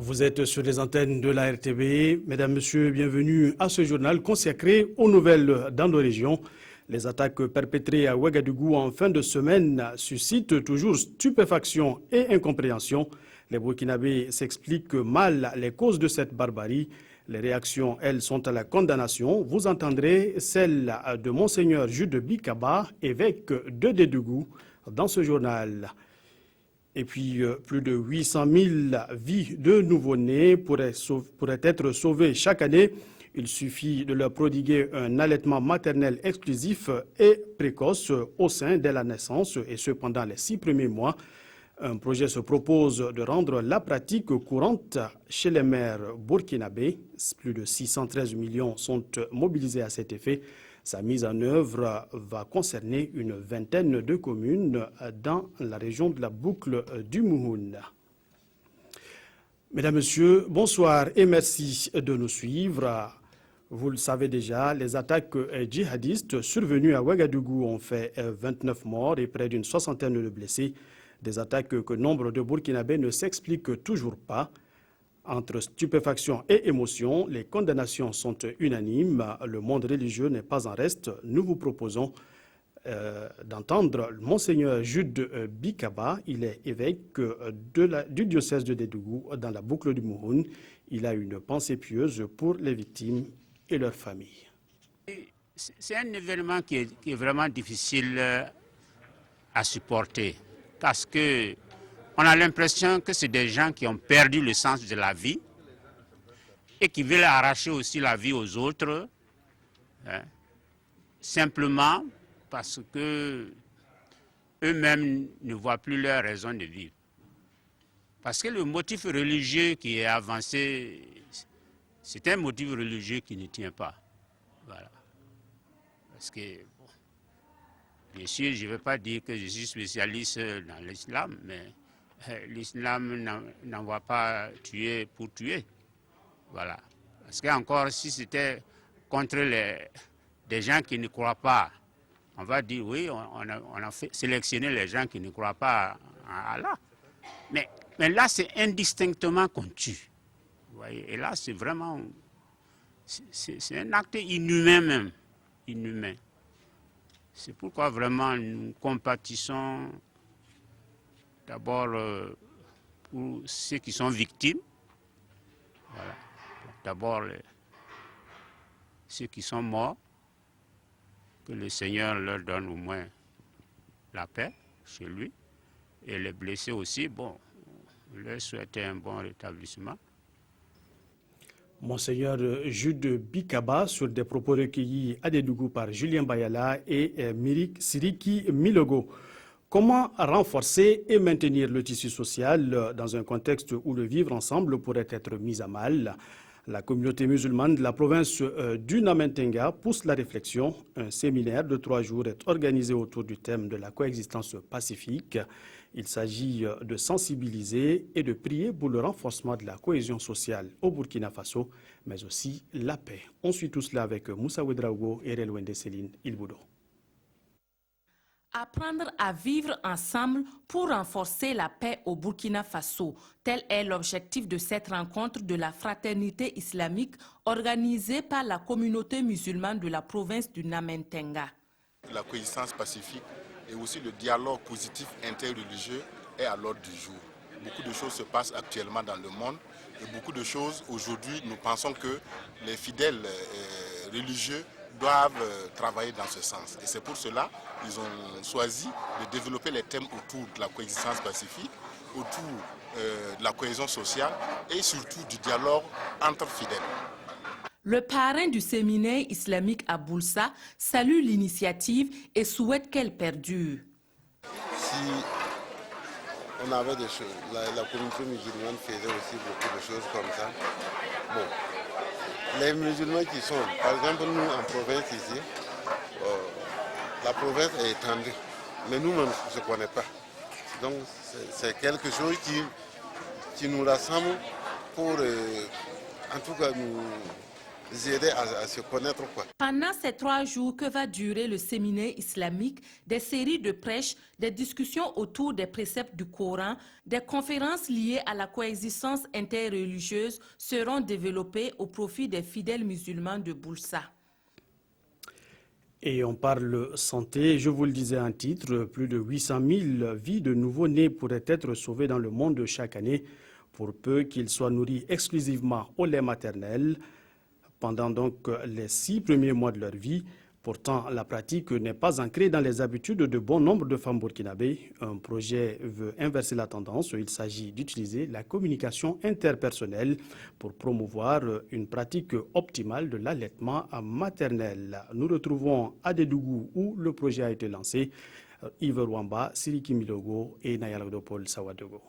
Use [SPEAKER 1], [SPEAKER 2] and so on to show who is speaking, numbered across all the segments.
[SPEAKER 1] Vous êtes sur les antennes de la RTB. Mesdames, Messieurs, bienvenue à ce journal consacré aux nouvelles dans nos régions. Les attaques perpétrées à Ouagadougou en fin de semaine suscitent toujours stupéfaction et incompréhension. Les Burkinabés s'expliquent mal les causes de cette barbarie. Les réactions, elles, sont à la condamnation. Vous entendrez celle de Monseigneur Jude Bikaba, évêque de Dédougou, dans ce journal. Et puis, plus de 800 000 vies de nouveau-nés pourraient être sauvées chaque année. Il suffit de leur prodiguer un allaitement maternel exclusif et précoce au sein dès la naissance, et ce pendant les 6 premiers mois. Un projet se propose de rendre la pratique courante chez les mères burkinabés. Plus de 613 millions sont mobilisés à cet effet. Sa mise en œuvre va concerner une vingtaine de communes dans la région de la boucle du Mouhoun. Mesdames, Messieurs, bonsoir et merci de nous suivre. Vous le savez déjà, les attaques djihadistes survenues à Ouagadougou ont fait 29 morts et près d'une soixantaine de blessés. Des attaques que nombre de Burkinabés ne s'expliquent toujours pas. Entre stupéfaction et émotion, les condamnations sont unanimes. Le monde religieux n'est pas en reste. Nous vous proposons d'entendre Monseigneur Jude Bikaba. Il est évêque du diocèse de Dédougou dans la boucle du Mouhoun. Il a une pensée pieuse pour les victimes et leurs familles.
[SPEAKER 2] C'est un événement qui est vraiment difficile à supporter parce que on a l'impression que c'est des gens qui ont perdu le sens de la vie et qui veulent arracher aussi la vie aux autres, simplement parce que eux-mêmes ne voient plus leur raison de vivre. Parce que le motif religieux qui est avancé, c'est un motif religieux qui ne tient pas. Voilà. Parce que, bon, bien sûr, je ne vais pas dire que je suis spécialiste dans l'islam, mais l'islam n'envoie pas tuer pour tuer. Voilà. Parce qu'encore, si c'était contre des gens qui ne croient pas, on va dire oui, on a sélectionné les gens qui ne croient pas à Allah. Mais là, c'est indistinctement qu'on tue. Vous voyez? Et là, c'est vraiment... C'est un acte inhumain même. Inhumain. C'est pourquoi vraiment nous compatissons d'abord pour ceux qui sont victimes. Voilà. D'abord ceux qui sont morts, que le Seigneur leur donne au moins la paix chez lui. Et les blessés aussi, bon, leur souhaiter un bon rétablissement.
[SPEAKER 1] Monseigneur Jude Bikaba sur des propos recueillis à Dédougou par Julien Bayala et Siriki Milogo. Comment renforcer et maintenir le tissu social dans un contexte où le vivre ensemble pourrait être mis à mal? La communauté musulmane de la province du Namentenga pousse la réflexion. Un séminaire de 3 jours est organisé autour du thème de la coexistence pacifique. Il s'agit de sensibiliser et de prier pour le renforcement de la cohésion sociale au Burkina Faso, mais aussi la paix. On suit tout cela avec Moussa Ouedraogo et Relwende Céline Ilboudo.
[SPEAKER 3] Apprendre à vivre ensemble pour renforcer la paix au Burkina Faso. Tel est l'objectif de cette rencontre de la fraternité islamique organisée par la communauté musulmane de la province du Namentenga.
[SPEAKER 4] La coexistence pacifique et aussi le dialogue positif interreligieux est à l'ordre du jour. Beaucoup de choses se passent actuellement dans le monde et beaucoup de choses aujourd'hui, nous pensons que les fidèles religieux doivent travailler dans ce sens. Et c'est pour cela qu'ils ont choisi de développer les thèmes autour de la coexistence pacifique, autour de la cohésion sociale et surtout du dialogue entre fidèles.
[SPEAKER 3] Le parrain du séminaire islamique à Boulsa salue l'initiative et souhaite qu'elle perdure.
[SPEAKER 5] Si on avait des choses, la communauté musulmane faisait aussi beaucoup de choses comme ça. Bon. Les musulmans qui sont, par exemple nous en province ici, la province est étendue, mais nous on ne se connaît pas. Donc c'est quelque chose qui nous rassemble pour en tout cas aider à se connaître, quoi.
[SPEAKER 3] Pendant ces 3 jours que va durer le séminaire islamique, des séries de prêches, des discussions autour des préceptes du Coran, des conférences liées à la coexistence interreligieuse seront développées au profit des fidèles musulmans de Boulssa.
[SPEAKER 1] Et on parle santé, je vous le disais en titre, plus de 800 000 vies de nouveau-nés pourraient être sauvées dans le monde chaque année, pour peu qu'ils soient nourris exclusivement au lait maternel pendant donc les 6 premiers mois de leur vie. Pourtant, la pratique n'est pas ancrée dans les habitudes de bon nombre de femmes burkinabées. Un projet veut inverser la tendance. Il s'agit d'utiliser la communication interpersonnelle pour promouvoir une pratique optimale de l'allaitement maternel. Nous retrouvons à Dédougou où le projet a été lancé. Yves Rwamba, Siriki Milogo et Nayalagdopol Sawadogo.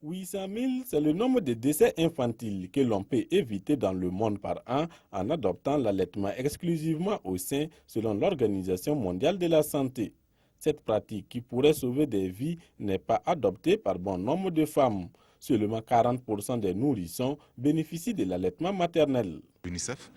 [SPEAKER 6] 800 000, c'est le nombre de décès infantiles que l'on peut éviter dans le monde par an en adoptant l'allaitement exclusivement au sein selon l'Organisation mondiale de la santé. Cette pratique qui pourrait sauver des vies n'est pas adoptée par bon nombre de femmes. Seulement 40% des nourrissons bénéficient de l'allaitement maternel.
[SPEAKER 7] L'UNICEF,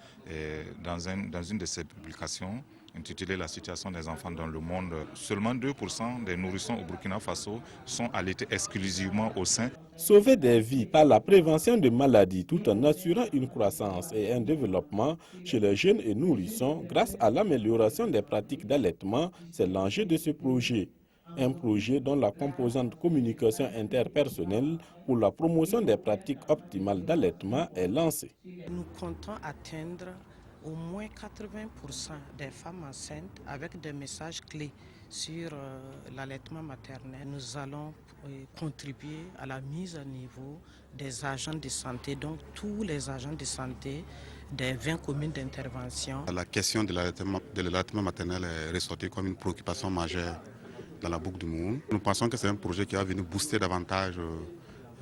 [SPEAKER 7] dans une de ses publications, intitulée « La situation des enfants dans le monde », seulement 2% des nourrissons au Burkina Faso sont allaités exclusivement au sein.
[SPEAKER 6] Sauver des vies par la prévention de maladies tout en assurant une croissance et un développement chez les jeunes et nourrissons grâce à l'amélioration des pratiques d'allaitement, c'est l'enjeu de ce projet. Un projet dont la composante communication interpersonnelle pour la promotion des pratiques optimales d'allaitement est lancée.
[SPEAKER 8] Nous comptons atteindre au moins 80% des femmes enceintes avec des messages clés sur l'allaitement maternel. Nous allons contribuer à la mise à niveau des agents de santé, donc tous les agents de santé des 20 communes d'intervention.
[SPEAKER 9] La question de l'allaitement maternel est ressortie comme une préoccupation majeure dans la boucle du monde. Nous pensons que c'est un projet qui va venir booster davantage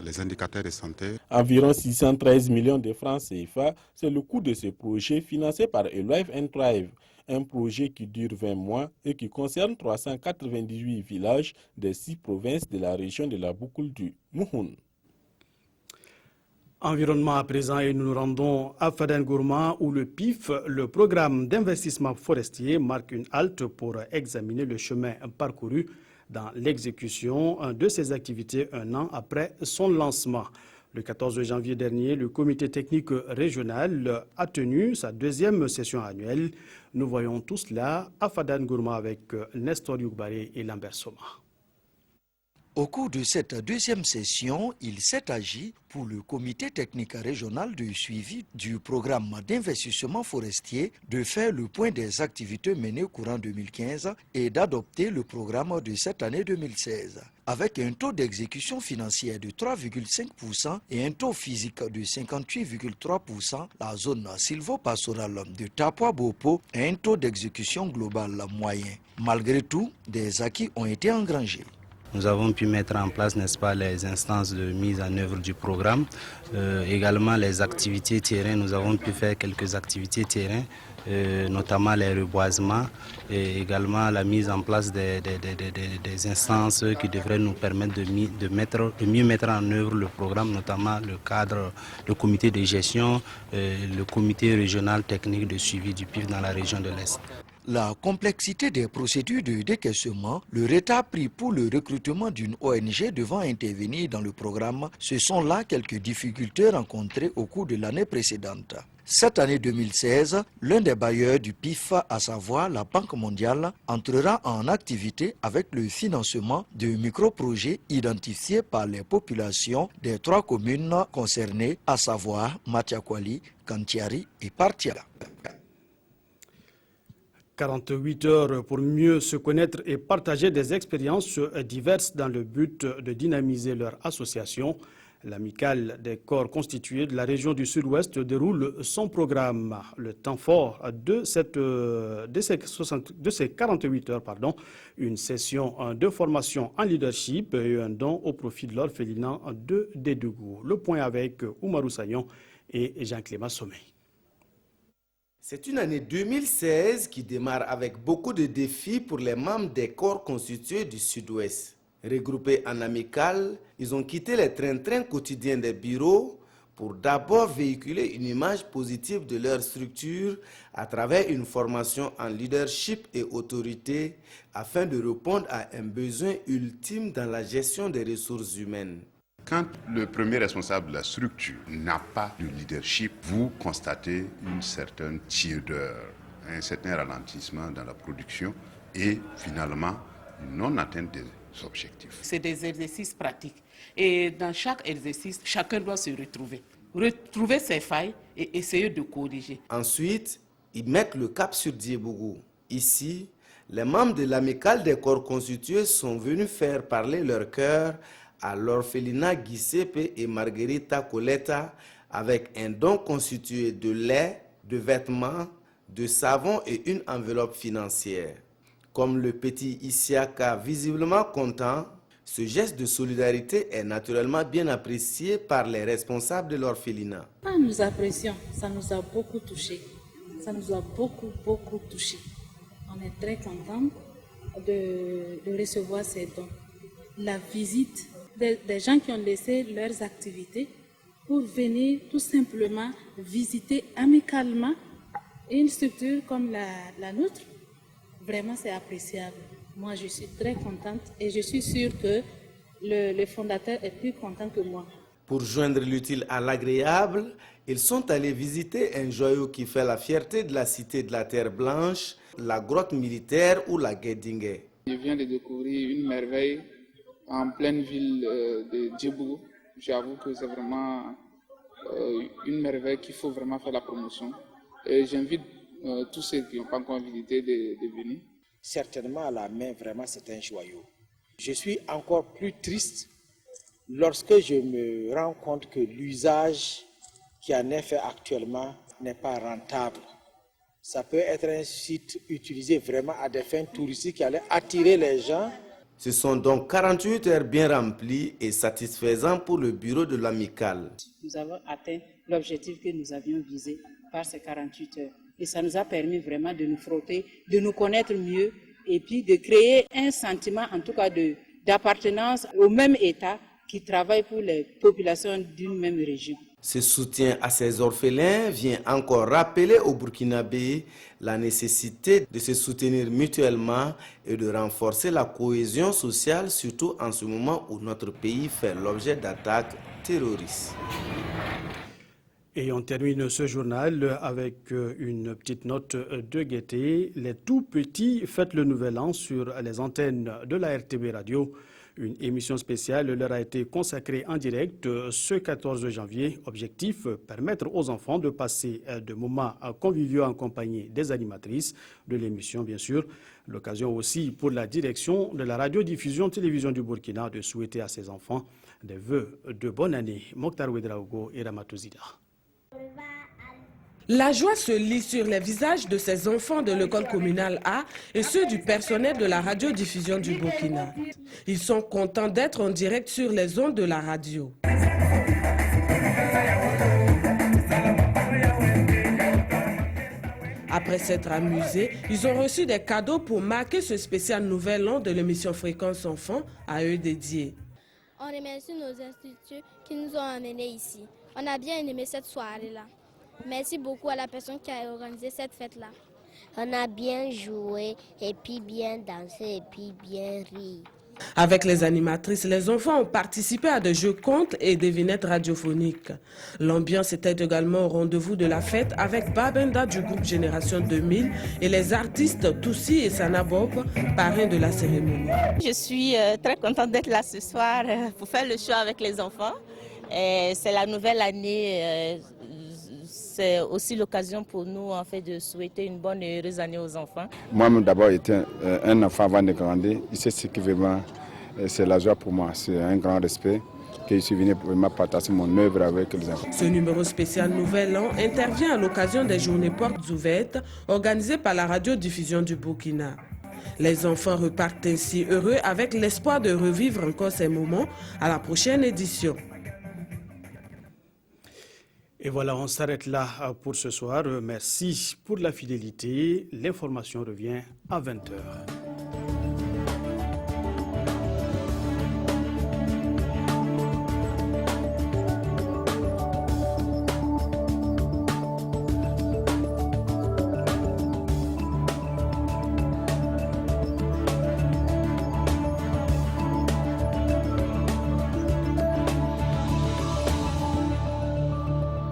[SPEAKER 9] les indicateurs de santé.
[SPEAKER 6] Environ 613 millions de francs CFA, c'est le coût de ce projet financé par Alive and Thrive, un projet qui dure 20 mois et qui concerne 398 villages des 6 provinces de la région de la boucle du Mouhoun.
[SPEAKER 1] Environnement à présent et nous nous rendons à Fadengourma où le PIF, le programme d'investissement forestier, marque une halte pour examiner le chemin parcouru dans l'exécution de ces activités un an après son lancement. Le 14 janvier dernier, le comité technique régional a tenu sa 2e session annuelle. Nous voyons tout cela à Fadengourma avec Nestor Youkbaré et Lambert Soma.
[SPEAKER 10] Au cours de cette 2e session, il s'est agi pour le comité technique régional de suivi du programme d'investissement forestier de faire le point des activités menées courant 2015 et d'adopter le programme de cette année 2016. Avec un taux d'exécution financière de 3,5% et un taux physique de 58,3%, la zone sylvo-pastorale de Tapua-Bopo a un taux d'exécution global moyen. Malgré tout, des acquis ont été engrangés.
[SPEAKER 11] Nous avons pu mettre en place, n'est-ce pas, les instances de mise en œuvre du programme. Également les activités terrain, nous avons pu faire quelques activités terrain, notamment les reboisements et également la mise en place des instances qui devraient nous permettre de mieux mettre en œuvre le programme, notamment le cadre, le comité de gestion, le comité régional technique de suivi du PIF dans la région de l'Est.
[SPEAKER 10] La complexité des procédures de décaissement, le retard pris pour le recrutement d'une ONG devant intervenir dans le programme, ce sont là quelques difficultés rencontrées au cours de l'année précédente. Cette année 2016, l'un des bailleurs du PIF, à savoir la Banque mondiale, entrera en activité avec le financement de micro-projets identifiés par les populations des 3 communes concernées, à savoir Matiakwali, Kantiari et Partiala.
[SPEAKER 1] 48 heures pour mieux se connaître et partager des expériences diverses dans le but de dynamiser leur association. L'amicale des corps constitués de la région du Sud-Ouest déroule son programme. Le temps fort de ces 48 heures, une session de formation en leadership et un don au profit de l'orphelinat de Dédougou. Le point avec Oumarou Sagnon et Jean-Clément Sommeil.
[SPEAKER 12] C'est une année 2016 qui démarre avec beaucoup de défis pour les membres des corps constitués du Sud-Ouest. Regroupés en amicales, ils ont quitté les trains-trains quotidiens des bureaux pour d'abord véhiculer une image positive de leur structure à travers une formation en leadership et autorité afin de répondre à un besoin ultime dans la gestion des ressources humaines.
[SPEAKER 13] Quand le premier responsable de la structure n'a pas de leadership, vous constatez une certaine tiédeur, un certain ralentissement dans la production et finalement une non-atteinte des objectifs.
[SPEAKER 14] C'est des exercices pratiques et dans chaque exercice, chacun doit se retrouver ses failles et essayer de corriger.
[SPEAKER 12] Ensuite, ils mettent le cap sur Diebougou. Ici, les membres de l'amicale des corps constitués sont venus faire parler leur cœur à l'orphelinat Giuseppe et Margherita Coletta avec un don constitué de lait, de vêtements, de savon et une enveloppe financière. Comme le petit Isiaka visiblement content, ce geste de solidarité est naturellement bien apprécié par les responsables de l'orphelinat.
[SPEAKER 15] Nous apprécions, ça nous a beaucoup touchés. Ça nous a beaucoup touchés. On est très contents de recevoir ces dons. La visite des gens qui ont laissé leurs activités pour venir tout simplement visiter amicalement une structure comme la nôtre, vraiment c'est appréciable. Moi je suis très contente et je suis sûre que le fondateur est plus content que moi.
[SPEAKER 12] Pour joindre l'utile à l'agréable, ils sont allés visiter un joyau qui fait la fierté de la cité de la Terre Blanche, la grotte militaire ou la Guédingué.
[SPEAKER 16] Je viens de découvrir une merveille en pleine ville de Diebougou. J'avoue que c'est vraiment une merveille qu'il faut vraiment faire la promotion. Et j'invite tous ceux qui n'ont pas encore visité de venir.
[SPEAKER 17] Certainement à la main, vraiment c'est un joyau. Je suis encore plus triste lorsque je me rends compte que l'usage qui en est fait actuellement n'est pas rentable. Ça peut être un site utilisé vraiment à des fins touristiques qui allaient attirer les gens.
[SPEAKER 12] Ce sont donc 48 heures bien remplies et satisfaisantes pour le bureau de l'amicale.
[SPEAKER 15] Nous avons atteint l'objectif que nous avions visé par ces 48 heures. Et ça nous a permis vraiment de nous frotter, de nous connaître mieux et puis de créer un sentiment en tout cas d'appartenance au même État qui travaille pour les populations d'une même région.
[SPEAKER 12] Ce soutien à ces orphelins vient encore rappeler aux Burkinabés la nécessité de se soutenir mutuellement et de renforcer la cohésion sociale, surtout en ce moment où notre pays fait l'objet d'attaques terroristes.
[SPEAKER 1] Et on termine ce journal avec une petite note de gaieté. Les tout petits fêtent le nouvel an sur les antennes de la RTB Radio. Une émission spéciale leur a été consacrée en direct ce 14 janvier. Objectif, permettre aux enfants de passer de moments conviviaux en compagnie des animatrices de l'émission, bien sûr. L'occasion aussi pour la direction de la radiodiffusion télévision du Burkina de souhaiter à ses enfants des vœux de bonne année. Mokhtar Ouedraogo et Ramatou Zida.
[SPEAKER 18] La joie se lit sur les visages de ces enfants de l'école communale A et ceux du personnel de la radiodiffusion du Burkina. Ils sont contents d'être en direct sur les ondes de la radio. Après s'être amusés, ils ont reçu des cadeaux pour marquer ce spécial nouvel an de l'émission Fréquence Enfants à eux dédiée.
[SPEAKER 19] On remercie nos instituts qui nous ont amenés ici. On a bien aimé cette soirée-là. Merci beaucoup à la personne qui a organisé cette fête-là.
[SPEAKER 20] On a bien joué et puis bien dansé et puis bien ri.
[SPEAKER 18] Avec les animatrices, les enfants ont participé à des jeux contes et devinettes radiophoniques. L'ambiance était également au rendez-vous de la fête avec Babenda du groupe Génération 2000 et les artistes Toussi et Sana Bob, parrains de la cérémonie.
[SPEAKER 21] Je suis très contente d'être là ce soir pour faire le show avec les enfants. C'est la nouvelle année. C'est aussi l'occasion pour nous en fait, de souhaiter une bonne et heureuse année aux enfants.
[SPEAKER 22] Moi-même d'abord été un enfant avant de grandir. C'est ce qui vraiment, c'est la joie pour moi. C'est un grand respect que je suis venu pour vraiment partager mon œuvre avec les enfants.
[SPEAKER 18] Ce numéro spécial Nouvel An intervient à l'occasion des journées portes ouvertes organisées par la radiodiffusion du Burkina. Les enfants repartent ainsi heureux avec l'espoir de revivre encore ces moments à la prochaine édition.
[SPEAKER 1] Et voilà, on s'arrête là pour ce soir. Merci pour la fidélité. L'information revient à 20h.